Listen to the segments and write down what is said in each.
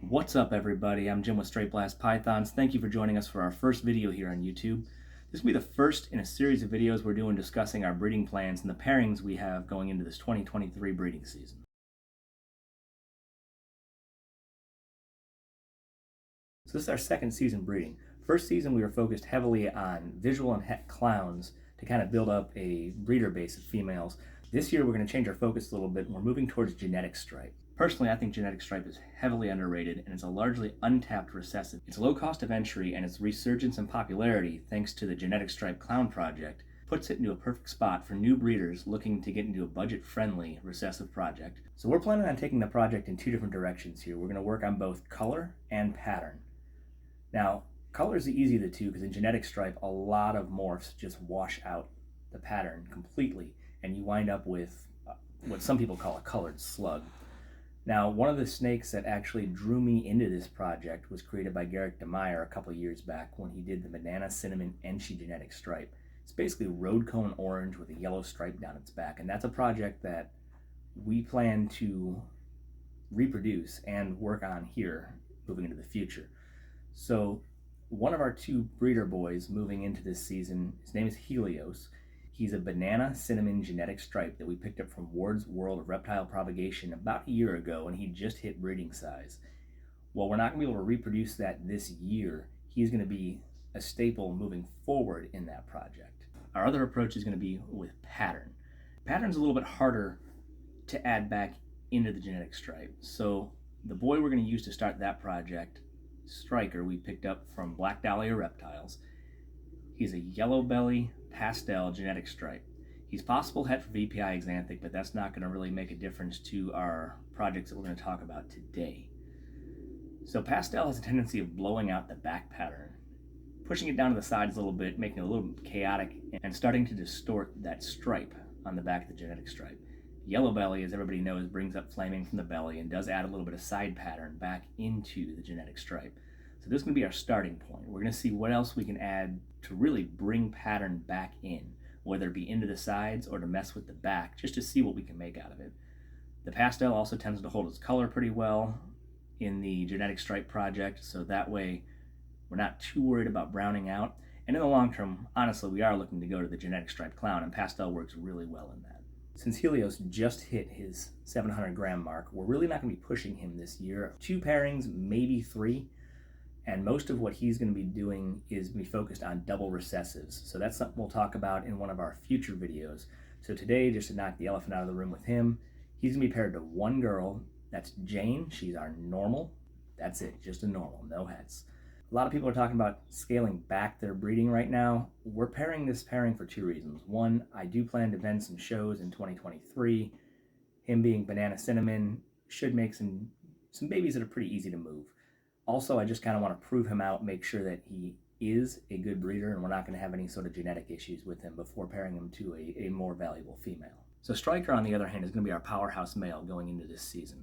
What's up, everybody? I'm Jim with Straight Blast Pythons. Thank you for joining us for our first video here on YouTube. This will be the first in a series of videos we're doing discussing our breeding plans and the pairings we have going into this 2023 breeding season. So this is our second season breeding. First season we were focused heavily on visual and het clowns to kind of build up a breeder base of females. This year we're going to change our focus a little bit and we're moving towards genetic stripe. Personally, I think genetic stripe is heavily underrated and it's a largely untapped recessive. Its low cost of entry and its resurgence in popularity thanks to the Genetic Stripe Clown project puts it into a perfect spot for new breeders looking to get into a budget-friendly recessive project. So we're planning on taking the project in two different directions here. We're going to work on both color and pattern. Now, color is the easy of the two because in genetic stripe, a lot of morphs just wash out the pattern completely and you wind up with what some people call a colored slug. Now, one of the snakes that actually drew me into this project was created by Garrick DeMeyer a couple years back when he did the banana cinnamon Enchi genetic stripe. It's basically road cone orange with a yellow stripe down its back, and that's a project that we plan to reproduce and work on here moving into the future. So one of our two breeder boys moving into this season, his name is Helios. He's a banana cinnamon genetic stripe that we picked up from Ward's World of Reptile Propagation about a year ago, and he just hit breeding size. While we're not going to be able to reproduce that this year, he's going to be a staple moving forward in that project. Our other approach is going to be with pattern. Pattern's a little bit harder to add back into the genetic stripe. So the boy we're going to use to start that project, Striker, we picked up from Black Dahlia Reptiles. He's a yellow belly pastel genetic stripe. He's possible het for VPI Xanthic, but that's not going to really make a difference to our projects that we're going to talk about today. So pastel has a tendency of blowing out the back pattern, pushing it down to the sides a little bit, making it a little chaotic, and starting to distort that stripe on the back of the genetic stripe. Yellow belly, as everybody knows, brings up flaming from the belly and does add a little bit of side pattern back into the genetic stripe. So this is going to be our starting point. We're going to see what else we can add to really bring pattern back in, whether it be into the sides or to mess with the back, just to see what we can make out of it. The pastel also tends to hold its color pretty well in the genetic stripe project, so that way we're not too worried about browning out. And in the long term, honestly, we are looking to go to the genetic stripe clown, and pastel works really well in that. Since Helios just hit his 700 gram mark, we're really not going to be pushing him this year. 2 pairings, maybe 3. And most of what he's going to be doing is be focused on double recessives. So that's something we'll talk about in one of our future videos. So today, just to knock the elephant out of the room with him, he's going to be paired to one girl. That's Jane. She's our normal. That's it, just a normal, no hets. A lot of people are talking about scaling back their breeding right now. We're pairing this pairing for 2 reasons. One, I do plan to vend some shows in 2023. Him being banana cinnamon should make some babies that are pretty easy to move. Also, I just kind of want to prove him out, make sure that he is a good breeder and we're not going to have any sort of genetic issues with him before pairing him to a more valuable female. So Striker, on the other hand, is going to be our powerhouse male going into this season.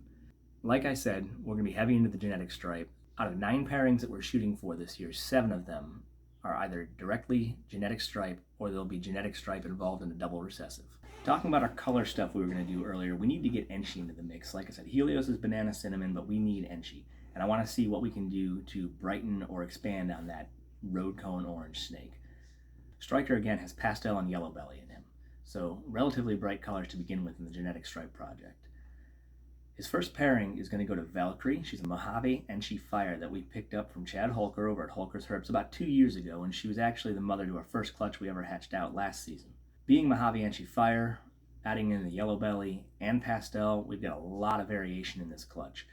Like I said, we're going to be heavy into the genetic stripe. Out of 9 pairings that we're shooting for this year, 7 of them are either directly genetic stripe or there'll be genetic stripe involved in a double recessive. Talking about our color stuff we were going to do earlier, we need to get Enchi into the mix. Like I said, Helios is banana cinnamon, but we need Enchi. And I want to see what we can do to brighten or expand on that road cone orange snake. Striker, again, has pastel and yellow belly in him, so relatively bright colors to begin with in the genetic stripe project. His first pairing is going to go to Valkyrie. She's a Mojave Enchi Fire that we picked up from Chad Holker over at Holker's Herbs about 2 years ago, and she was actually the mother to our first clutch we ever hatched out last season. Being Mojave Enchi Fire, adding in the yellow belly and pastel, we've got a lot of variation in this clutch.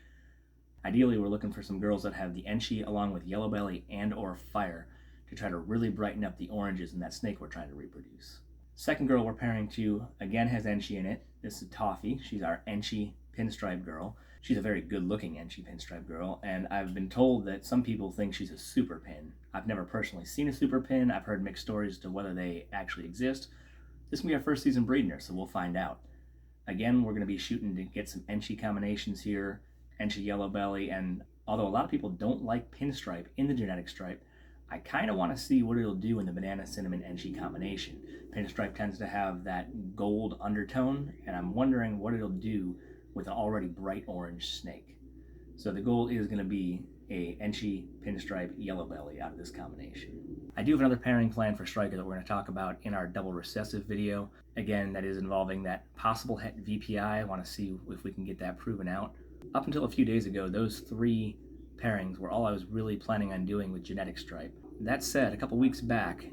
Ideally, we're looking for some girls that have the Enchi along with yellow belly and or fire to try to really brighten up the oranges in that snake we're trying to reproduce. Second girl we're pairing to, again, has Enchi in it. This is Toffee. She's our Enchi pinstripe girl. She's a very good-looking Enchi pinstripe girl, and I've been told that some people think she's a super pin. I've never personally seen a super pin. I've heard mixed stories as to whether they actually exist. This will be our first season breeding her, so we'll find out. Again, we're going to be shooting to get some Enchi combinations here. Enchi yellow belly, and although a lot of people don't like pinstripe in the genetic stripe, I kind of want to see what it'll do in the banana cinnamon Enchi combination. Pinstripe tends to have that gold undertone, and I'm wondering what it'll do with an already bright orange snake. So the goal is going to be a Enchi pinstripe yellow belly out of this combination. I do have another pairing plan for Striker that we're going to talk about in our double recessive video. Again, that is involving that possible het VPI. I want to see if we can get that proven out. Up until a few days ago, those 3 pairings were all I was really planning on doing with genetic stripe. That said, a couple weeks back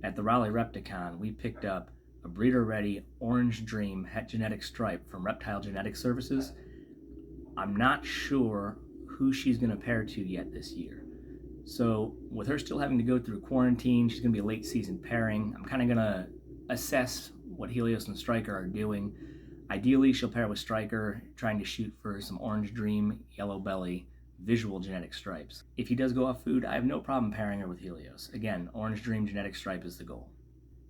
at the Raleigh Repticon, we picked up a breeder-ready Orange Dream het genetic stripe from Reptile Genetic Services. I'm not sure who she's going to pair to yet this year. So with her still having to go through quarantine, she's going to be a late season pairing. I'm kind of going to assess what Helios and Striker are doing. Ideally, she'll pair with Striker, trying to shoot for some Orange Dream, Yellow Belly, visual genetic stripes. If he does go off food, I have no problem pairing her with Helios. Again, Orange Dream genetic stripe is the goal.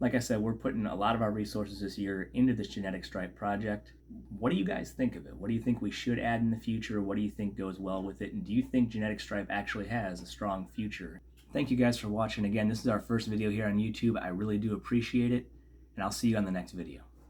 Like I said, we're putting a lot of our resources this year into this genetic stripe project. What do you guys think of it? What do you think we should add in the future? What do you think goes well with it? And do you think genetic stripe actually has a strong future? Thank you guys for watching. Again, this is our first video here on YouTube. I really do appreciate it, and I'll see you on the next video.